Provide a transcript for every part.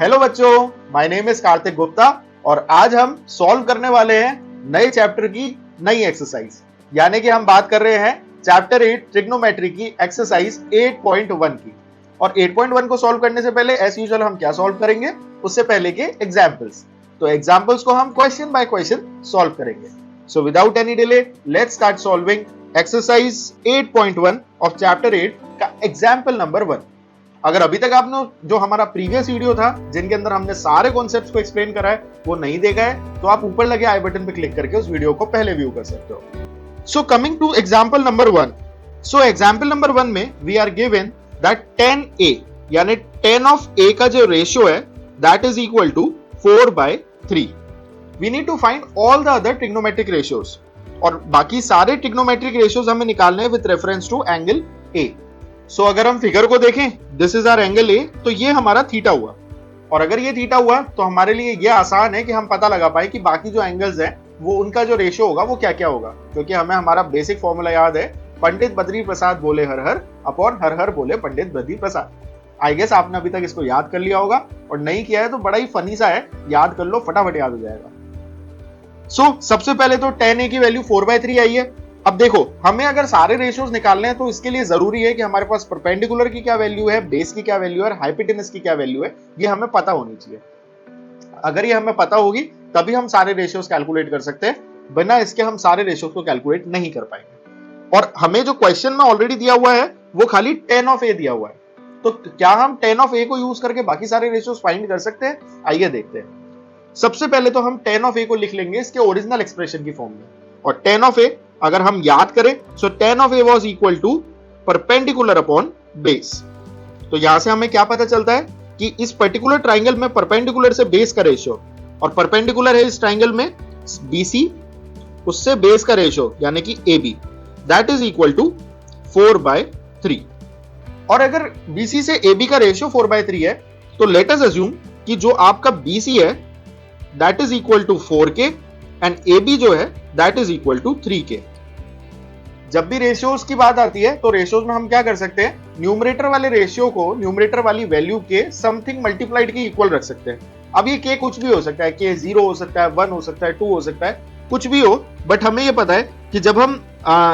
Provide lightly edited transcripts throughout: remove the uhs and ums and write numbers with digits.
Hello बच्चों, my name is Kartik Gupta और आज हम सॉल्व करने वाले हैं नए चैप्टर की नई एक्सरसाइज। यानी कि हम बात कर रहे हैं चैप्टर 8 ट्रिग्नोमेट्री की एक्सरसाइज 8.1 की। और 8.1 को सॉल्व करने से पहले एज यूजुअल हम क्या सॉल्व करेंगे, उससे पहले के एग्जांपल्स। तो एग्जांपल्स को हम क्वेश्चन बाय क्वेश्चन सॉल्व करेंगे। So without any delay let's start solving exercise 8.1 of chapter 8 का एग्जांपल नंबर 1। अगर अभी तक आपने जो हमारा प्रीवियस वीडियो था जिनके अंदर हमने सारे कॉन्सेप्ट्स को एक्सप्लेन करा है वो नहीं देखा है तो आप ऊपर लगे आई बटन पे क्लिक करके उस वीडियो को पहले व्यू कर सकते हो। So coming two example number 1। So example number 1 में we are given that 10a यानी 10 ऑफ a का जो रेशियो है that is equal to 4/3। We need to find all the other trigonometric ratios और बाकी सारे ट्रिग्नोमेट्रिक रेशियोज हमें निकालने हैं with reference to angle a। So अगर हम फिगर को देखें, this is our angle A, तो ये हमारा थीटा हुआ। और अगर ये थीटा हुआ तो हमारे लिए ये आसान है कि हम पता लगा पाए कि बाकी जो एंगल्स हैं वो उनका जो रेशियो होगा वो क्या क्या होगा, क्योंकि हमें हमारा बेसिक फॉर्मूला याद है, पंडित बद्री प्रसाद बोले हर हर अपॉन हर हर बोले पंडित बद्री प्रसाद। आई गेस आपने अभी तक इसको याद कर लिया होगा और नहीं किया है तो बड़ा ही फनी सा है, याद कर लो, फटाफट याद हो जाएगा। सो सबसे पहले तो 10a की वैल्यू 4/3 आई है। अब देखो, हमें अगर सारे रेशियोज निकालने हैं तो इसके लिए जरूरी है कि हमारे पास परपेंडिकुलर की क्या वैल्यू है, बेस की क्या वैल्यू है और हाइपोटेनस की क्या वैल्यू है, ये हमें पता होनी चाहिए। अगर ये हमें पता होगी तभी हम सारे रेशियोज कैलकुलेट कर सकते हैं, बिना इसके हम सारे रेशियोज को कैलकुलेट नहीं कर पाएंगे। और हमें जो क्वेश्चन में ऑलरेडी दिया हुआ है वो खाली 10 ऑफ ए दिया हुआ है, तो क्या हम 10 ऑफ ए को यूज करके बाकी सारे रेशियोज फाइंड कर सकते हैं? आइए देखते हैं। सबसे पहले तो हम 10 ऑफ ए को लिख लेंगे इसके ओरिजिनल एक्सप्रेशन की फॉर्म में। और 10 ऑफ ए अगर हम याद करें, so 10 of A was equal to perpendicular upon base. तो यहां से हमें क्या पता चलता है कि इस पर्टिकुलर ट्राइंगल में परपेंडिकुलर से बेस का रेशियो, और परपेंडिकुलर है इस ट्राइंगल में बीसी, उससे बेस का रेशियो यानी कि AB, that is equal to 4/3। और अगर बीसी से एबी का रेशियो 4/3 है तो लेट अस अज्यूम कि जो आपका बीसी है that is equal to 4k and AB जो है that is equal to 3k। जब भी रेशियोज की बात आती है तो रेशियोज में हम क्या कर सकते हैं, न्यूमरेटर वाले रेशियो को न्यूमरेटर वाली वैल्यू के समथिंग मल्टीप्लाइड के इक्वल रख सकते हैं। अब ये k कुछ भी हो सकता है, k 0 हो सकता है, 1 हो सकता है, 2 हो सकता है, कुछ भी हो, बट हमें ये पता है कि जब हम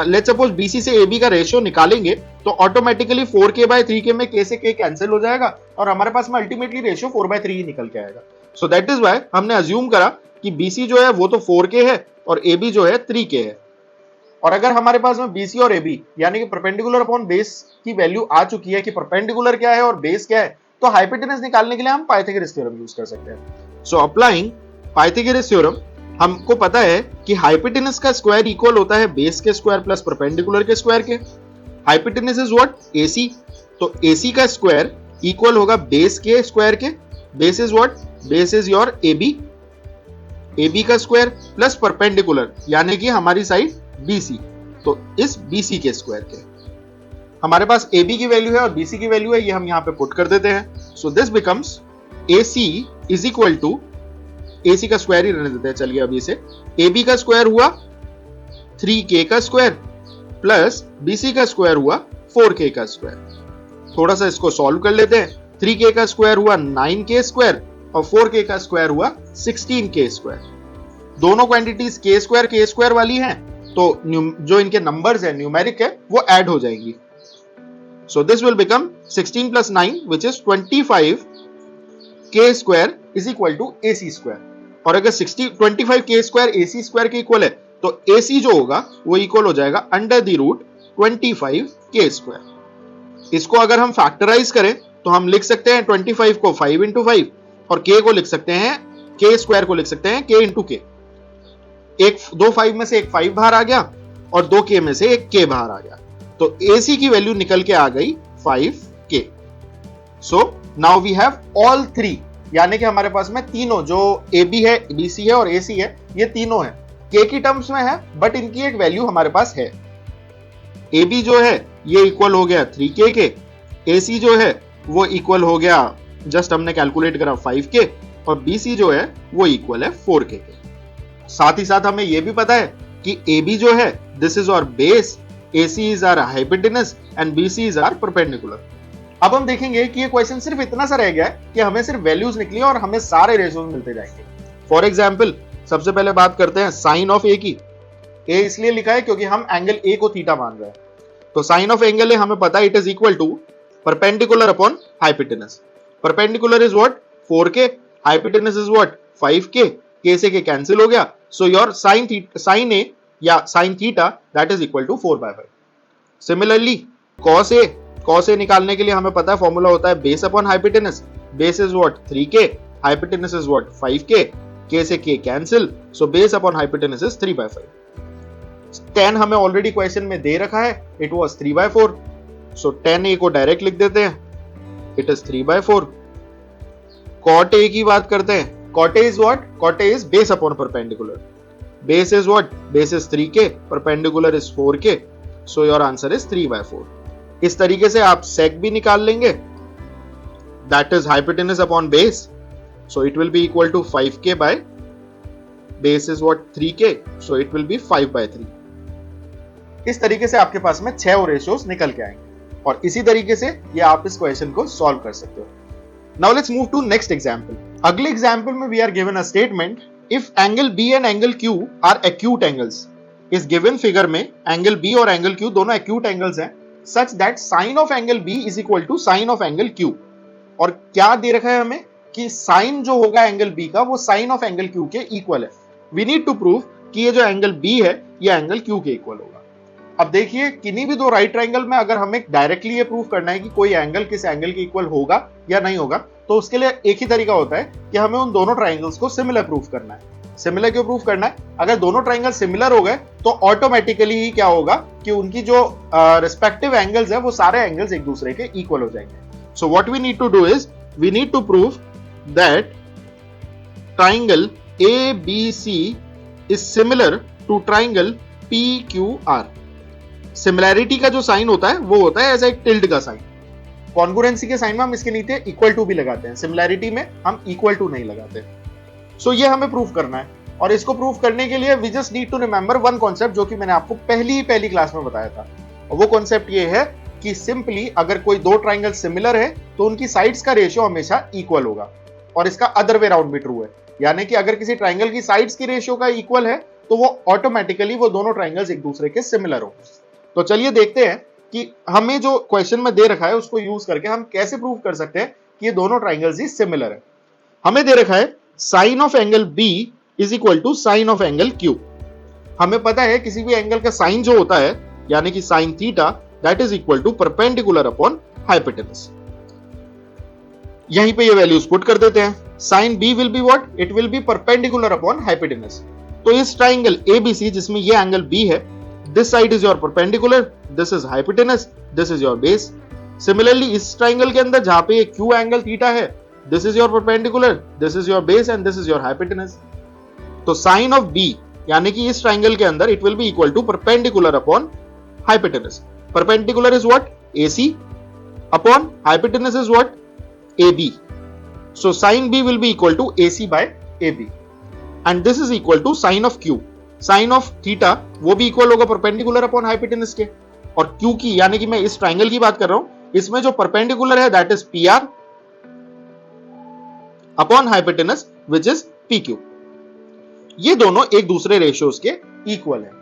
लेट्स सपोज BC से AB का रेशियो निकालेंगे तो ऑटोमेटिकली 4k/3k में k से k कैंसिल हो जाएगा और हमारे पास में अल्टीमेटली रेशियो 4/3 ही निकल के आएगा। सो दैट इज व्हाई हमने अज्यूम करा कि BC जो है वो तो 4k है और AB जो है 3k है। और अगर हमारे पास में BC और AB यानी कि परपेंडिकुलर अपॉन बेस की वैल्यू आ चुकी है कि परपेंडिकुलर क्या है और बेस क्या है, तो हाइपोटेनस निकालने के लिए हम पाइथागोरस थ्योरम यूज कर सकते हैं। सो अप्लाइंग पाइथागोरस थ्योरम, हमको पता है कि हाइपोटेनस का स्क्वायर इक्वल होता है बेस के स्क्वायर प्लस परपेंडिकुलर के स्क्वायर के। Hypotenuse is what? AC। तो AC का स्क्वायर इक्वल होगा बेस के स्क्वायर के। Base is what? Base is your AB। AB का स्क्वायर प्लस परपेंडिकुलर यानी कि हमारी साइड BC, तो इस BC के स्क्वायर के। हमारे पास AB की वैल्यू है और BC की वैल्यू है, ये हम यहां पे पुट कर देते हैं। So this becomes AC is equal to, AC का स्क्वायर ही रहने देते हैं, चलिए अभी इसे, AB का स्क्वायर हुआ 3k का स्क्वायर प्लस BC का स्क्वायर हुआ 4k का स्क्वायर। थोड़ा सा इसको सॉल्व कर लेते हैं। 3k का स्क्वायर हुआ 9k स्क्वायर और 4k का स्क्वायर हुआ 16k स्क्वायर। दोनों क्वांटिटीज k स्क्वायर वाली हैं, तो जो इनके नंबर्स है न्यूमेरिक है वो ऐड हो जाएंगी। So this will become 16 + 9 which is 25k square is equal to AC square. और अगर 25k स्क्वायर AC स्क्वायर के इक्वल है तो AC जो होगा वो इक्वल हो जाएगा √25k स्क्वायर। इसको अगर हम फैक्टराइज करें तो हम लिख सकते हैं 25 को 5 × 5 और k को लिख सकते हैं, k स्क्वायर को लिख सकते हैं k × k। दो 5 में से एक 5 बाहर आ गया और 2k में से एक k बाहर आ गया, तो AC की वैल्यू निकल के आ गई 5k। So now we have all 3, यानी कि हमारे पास में तीनों जो AB है, BC है और AC है, ये तीनों है, k की टर्म्स में है बट इनकी एक वैल्यू हमारे पास है। AB जो है ये इक्वल हो गया 3k के, AC जो है वो इक्वल हो गया, जस्ट हमने कैलकुलेट करा 5k, और BC जो है वो इक्वल है 4k के। साथ ही साथ हमें यह भी पता है कि AB जो है this is our base, AC is our hypotenuse and BC is our perpendicular. अब हम देखेंगे कि ये क्वेश्चन सिर्फ इतना सा रह गया है कि हमें सिर्फ वैल्यूज निकली और हमें सारे रेशियोज मिलते जाएंगे। फॉर एग्जाम्पल सबसे पहले बात करते हैं साइन ऑफ ए की। ए इसलिए लिखा है क्योंकि हम एंगल ए को थीटा मान रहे हैं, तो साइन ऑफ एंगल ए हमें पता है it is equal to perpendicular upon hypotenuse. Perpendicular is what 4k, hypotenuse is what 5k, k से k कैंसिल हो गया, सो योर साइन ए या sine theta that is equal to 4/5। Similarly cos A निकालने के लिए हमें पता है फॉर्मूला होता है base upon hypotenuse. Base is what 3k, hypotenuse is what 5k, k से k cancel, so base upon hypotenuse is 3/5। tan हमें ऑलरेडी क्वेश्चन में दे रखा है, it was 3/4, so tan a को डायरेक्ट लिख देते हैं, इट इज 3/4। cot a की बात करते हैं, cot a is what, cot a is base upon perpendicular. Base is what, base is 3k, perpendicular is 4k, so your answer is 3/4। इस तरीके से आप sec भी निकाल लेंगे, that is hypotenuse upon base, so it will be equal to 5k by base is what 3k, so it will be 5/3। इस तरीके से आपके पास में 6 और रेशियोज निकल के आएंगे और इसी तरीके से ये आप इस क्वेश्चन को सॉल्व कर सकते हो। Now let's move to next example. अगले एग्जांपल में we are given a statement, if angle B and angle Q are acute angles. इस गिवन फिगर में एंगल बी और एंगल क्यू दोनों एक्यूट एंगल्स हैं, such that sine of angle B is equal to sine of angle Q. और क्या दे रखा है हमें कि साइन जो होगा एंगल बी का वो साइन ऑफ एंगल क्यू के इक्वल है। वी नीड टू प्रूव कि ये जो एंगल बी है ये एंगल क्यू के इक्वल होगा। अब देखिए किन्हीं भी दो राइट ट्रायंगल में अगर हमें डायरेक्टली ये प्रूव करना है कि कोई एंगल किस एंगल के इक्वल होगा या नहीं होगा, तो उसके लिए एक ही तरीका होता है कि हमें उन दोनों ट्रायंगल्स को सिमिलर प्रूव करना है। सिमिलर क्यों प्रूव करना है? अगर दोनों ट्रायंगल सिमिलर हो गए तो ऑटोमेटिकली ही क्या होगा कि उनकी जो रिस्पेक्टिव एंगल्स है वो सारे एंगल्स एक दूसरे के इक्वल हो जाएंगे। So what we need to do is we need to prove that triangle ABC is similar to triangle PQR। Similarity का जो साइन होता है वो होता है ऐसा एक टिल्ड का साइन। कॉन्ग्रुएंसी के साइन में हम इसके नीचे इक्वल टू भी लगाते हैं, सिमिलैरिटी में हम इक्वल टू नहीं लगाते। सो ये हमें प्रूव करना है और इसको प्रूव करने के लिए we just need to remember one concept जो कि मैंने आपको पहली क्लास में बताया था। और वो कॉन्सेप्ट ये है कि सिंपली अगर कोई दो ट्राइंगल सिमिलर है तो उनकी साइड्स का रेशियो हमेशा इक्वल होगा, और इसका अदर वे राउंड भी ट्रू है। यानी कि अगर किसी ट्राइंगल की साइड्स की रेशियो का इक्वल है तो वो ऑटोमेटिकली वो दोनों ट्राइंगल्स एक दूसरे के सिमिलर होंगे। तो चलिए देखते हैं कि हमें जो क्वेश्चन में दे रखा है उसको यूज करके हम कैसे प्रूव कर सकते हैं कि ये दोनों ट्राइंगल्स ही सिमिलर है। हमें दे रखा है sine of angle B is equal to sine of angle Q. हमें पता है किसी भी एंगल का साइन जो होता है यानी कि sine theta that is equal to perpendicular upon hypotenuse. यहीं पे ये वैल्यूज पुट कर देते हैं। Sine B will be what, it will be perpendicular upon hypotenuse. तो इस ट्राइंगल एबीसी जिसमें ये एंगल बी है, this side is your perpendicular, this is hypotenuse, this is your base. Similarly इस ट्राइंगल के अंदर जहां पे ये क्यू एंगल थीटा है, this is your perpendicular, this is your base and this is your hypotenuse. तो sine of B यानी कि इस ट्राइंगल के अंदर it will be equal to perpendicular upon hypotenuse. Perpendicular is what, AC upon hypotenuse is what, AB. So sin B will be equal to AC by AB and this is equal to sin of Q. Sin of theta वो भी equal होगा perpendicular upon hypotenuse के, और Q की यानी कि मैं इस ट्राइंगल की बात कर रहा हूं, इसमें जो परपेंडिकुलर है that is PR upon hypotenuse which is PQ। ये दोनों एक दूसरे रेशियोज के इक्वल है।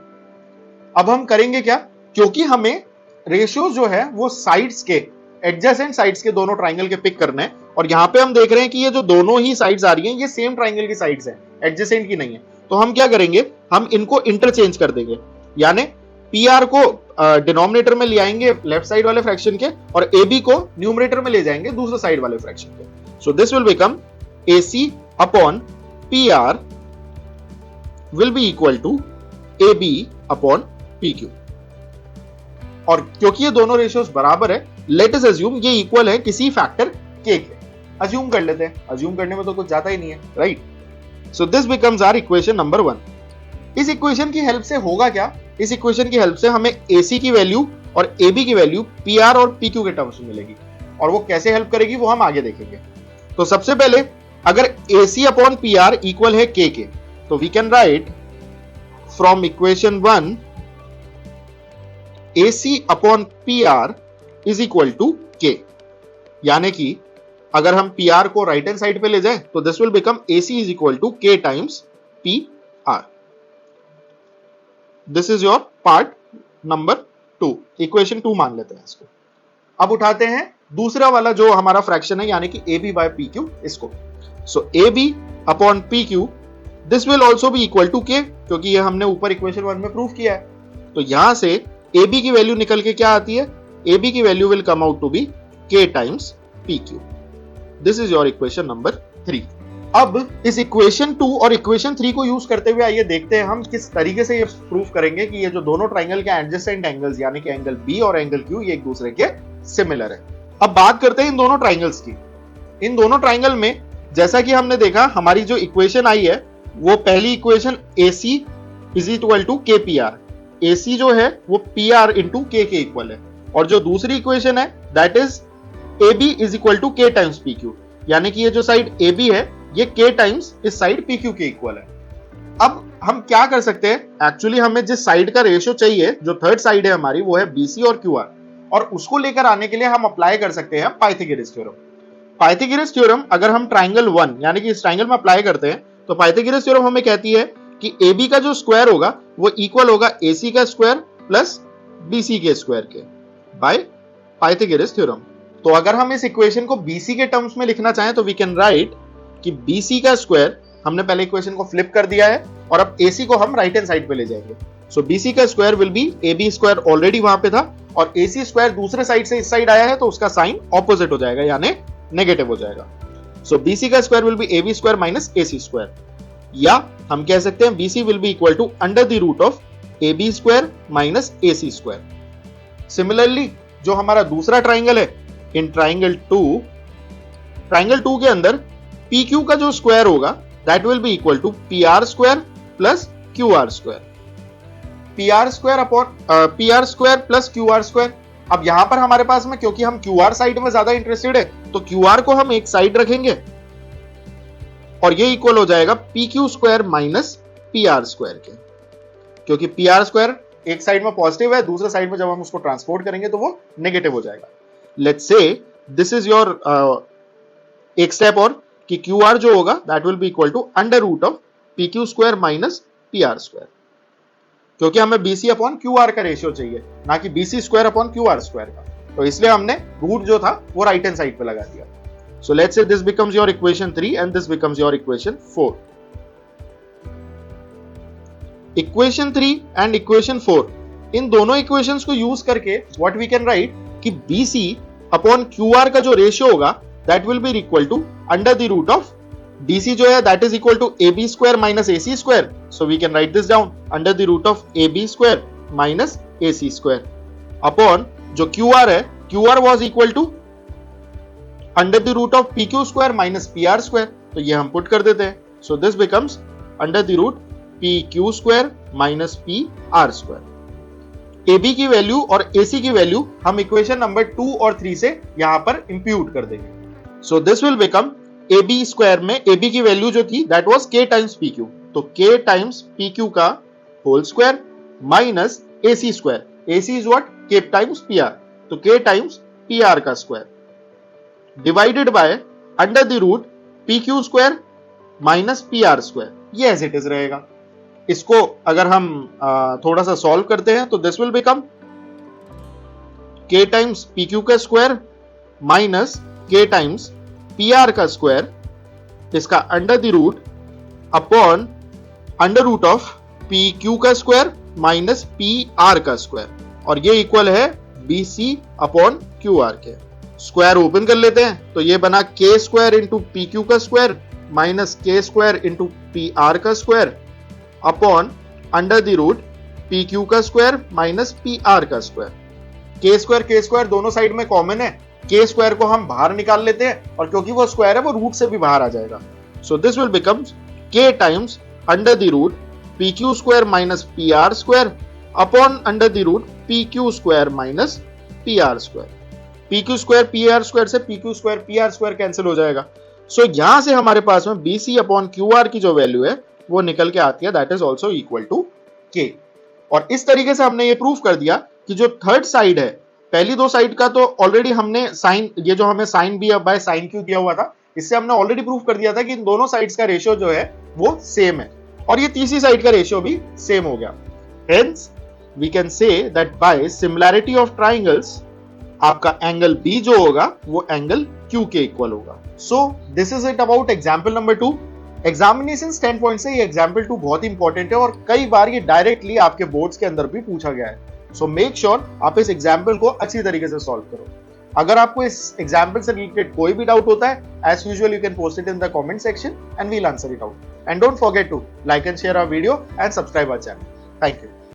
अब हम करेंगे क्या, क्योंकि हमें रेशियोज जो है वो साइड्स के एडजेसेंट साइड्स के दोनों ट्राइंगल के पिक करने हैं, और यहां पे हम देख रहे हैं कि ये जो दोनों ही साइड्स आ रही हैं ये सेम ट्राइंगल की साइड्स हैं, एडजेसेंट की नहीं है। तो हम क्या करेंगे, हम इनको इंटरचेंज कर देंगे, यानी PR को डिनोमिनेटर में ले आएंगे लेफ्ट साइड वाले फ्रैक्शन के और AB को न्यूमरेटर में ले जाएंगे दूसरे साइड वाले फ्रैक्शन के। So this will become AC upon PR will be equal to AB upon PQ। और क्योंकि ये दोनों रेशियोज बराबर है, लेट अस अज्यूम ये इक्वल है किसी फैक्टर k के। अज्यूम कर लेते हैं, अज्यूम करने में तो कुछ जाता ही नहीं है, right. So this becomes our equation number 1। इस इक्वेशन की हेल्प से होगा क्या, इस इक्वेशन की हेल्प से हमें AC की वैल्यू और AB की वैल्यू PR और PQ के टर्म्स में मिलेगी, और वो कैसे हेल्प करेगी वो हम आगे देखेंगे। तो सबसे पहले अगर AC अपॉन PR इक्वल है k के, तो we can write from equation 1 AC upon PR is equal to K। यानी कि अगर हम पी आर को राइट हैंड साइड पे ले जाएं तो this will become A C is equal to K times P R. This is your part number 2. Equation 2 मान लेते हैं इसको. अब उठाते हैं दूसरा वाला जो हमारा फ्रैक्शन है यानी कि A B by P Q इसको. So A B upon P Q this will also be equal to K, क्योंकि ये हमने ऊपर इक्वेशन 1 में प्रूव किया है. तो यहां से ए बी की वैल्यू निकल के क्या आती है? ए बी की value will come out to be K times P Q. This is your equation number 3. अब इस इक्वेशन 2 और इक्वेशन 3 को यूज करते हुए आइए देखते हैं हम किस तरीके से ये प्रूव करेंगे कि ये जो दोनों ट्राइंगल के एडजेसेंट एंगल्स यानी कि एंगल बी और एंगल क्यू ये एक दूसरे के सिमिलर है. अब बात करते हैं इन दोनों ट्राइंगल्स की. इन दोनों ट्राइंगल में जैसा कि हमने देखा हमारी जो इक्वेशन आई है वो पहली equation AC is equal to K P R. AC जो है वो P R into K equal है. और जो दूसरी इक्वेशन है that is AB is equal to K times P Q, यानी कि ये जो साइड AB है ये के टाइम्स इस साइड पी क्यू के इक्वल है. अब हम क्या कर सकते हैं? एक्चुअली हमें जिस साइड का रेशियो चाहिए, जो थर्ड साइड है हमारी, वो है BC और QR, और उसको लेकर आने के लिए हम अप्लाई कर सकते हैं पाइथागोरस थ्योरम. पाइथागोरस थ्योरम अगर हम ट्राइंगल 1 यानी कि इस ट्राइंगल में अप्लाई करते हैं तो पाइथागोरस थ्योरम हमें कहती है कि AB का जो स्क्वायर होगा वो इक्वल होगा AC का स्क्वायर प्लस BC के स्क्वायर के बाय पाइथागोरस थ्योरम. तो अगर हम इस इक्वेशन को BC के टर्म्स में लिखना चाहें तो वी कैन राइट कि BC का स्क्वायर, हमने पहले इक्वेशन को फ्लिप कर दिया है और अब AC को हम राइट हैंड साइड पे ले जाएंगे. सो BC का square will be AB square, already वहां पे था, और AC स्क्वायर दूसरे साइड से इस साइड आया है तो उसका साइन ऑपोजिट हो जाएगा यानी नेगेटिव हो जाएगा. सो BC का square will be AB square minus AC square, या हम कह सकते हैं BC will be equal to under the root of AB square minus AC square. Similarly जो हमारा दूसरा ट्राइंगल है, इन ट्राइंगल 2 के अंदर PQ का जो स्क्वायर होगा that will be equal to PR square plus QR square. PR square plus QR square. अब यहां पर हमारे पास में, क्योंकि हम QR साइड में ज्यादा इंटरेस्टेड है, तो QR को हम एक साइड रखेंगे और ये इक्वल हो जाएगा PQ square minus PR square के, क्योंकि PR स्क्वायर एक साइड में पॉजिटिव है, दूसरे साइड में जब हम उसको ट्रांसपोर्ट करेंगे तो वो नेगेटिव हो जाएगा. Let's say this is your एक स्टेप और कि QR जो होगा that will be equal to under root of PQ square minus PR square, क्योंकि हमें BC अपॉन QR का रेशियो चाहिए, ना कि BC square upon QR square का. तो इसलिए हमने रूट जो था वो राइट हैंड साइड पे लगा दिया. So let's say this becomes your equation 3 and this becomes your equation 4. Equation 3 and equation 4, इन दोनों इक्वेशंस को यूज करके व्हाट वी कैन राइट कि BC अपॉन QR का जो रेशियो होगा that will be equal to under the root of BC जो है that is equal to AB square minus AC square. So we can write this down under the root of AB square minus AC square upon जो QR है, QR was equal to under the root of PQ square minus PR square. तो ये हम put कर देते हैं. So this becomes under the root PQ square minus PR square. AB की value और AC की वैल्यू हम इक्वेशन नंबर 2 और 3 से यहां पर इंप्यूट कर देंगे. So this will become AB square में AB की वैल्यू जो थी that was K times PQ, तो K टाइम्स PQ का whole square minus AC square. AC is what? K times PR, तो K टाइम्स PR का square divided by under the root PQ square minus PR square. ये as it is रहेगा. इसको अगर हम थोड़ा सा सॉल्व करते हैं तो this will become K times PQ का square minus K times PR का स्क्वायर, इसका under the root upon under root of PQ का स्क्वायर माइनस PR का स्क्वायर, और ये इक्वल है BC अपॉन QR के. स्क्वायर ओपन कर लेते हैं तो ये बना K स्क्वायर इंटू PQ का square minus K square into PR का square upon under the root PQ का स्क्वायर माइनस PR का स्क्वायर. K स्क्वायर दोनों साइड में कॉमन है, K स्क्वायर को हम बाहर निकाल लेते हैं, और क्योंकि वो स्क्वायर है वो रूट से भी बाहर आ जाएगा. So this will become K times under the root PQ square minus PR square upon under the root PQ square minus PR square. PQ square PR square से PQ square PR square cancel हो जाएगा. सो यहां से हमारे पास में BC upon QR की जो value है वो निकल के आती है that is also equal to K. और इस तरीके से हमने ये प्रूफ कर दिया कि जो थर्ड साइड है पहली दो साइड का तो ऑलरेडी हमने साइन, ये जो हमें sine B by sine Q दिया हुआ था, इससे हमने ऑलरेडी प्रूव कर दिया था कि इन दोनों साइड्स का रेशियो जो है वो सेम है, और ये तीसरी साइड का रेशियो भी सेम हो गया। Hence we can say that by similarity of triangles आपका एंगल बी जो होगा वो एंगल क्यू के इक्वल होगा। So this is it about example number 2। Examination stand से ये एग्जाम्पल 2 बहुत इंपॉर्टेंट है, और कई बार ये डायरेक्टली आपके बोर्ड्स के अंदर भी पूछा गया है। सो मेक श्योर आप इस एग्जाम्पल को अच्छी तरीके से सॉल्व करो। अगर आपको इस एग्जाम्पल से रिलेटेड कोई भी डाउट होता है, as usual you can post it in the comment section and we'll answer it out. And don't forget to like and share our video and subscribe our channel. Thank you.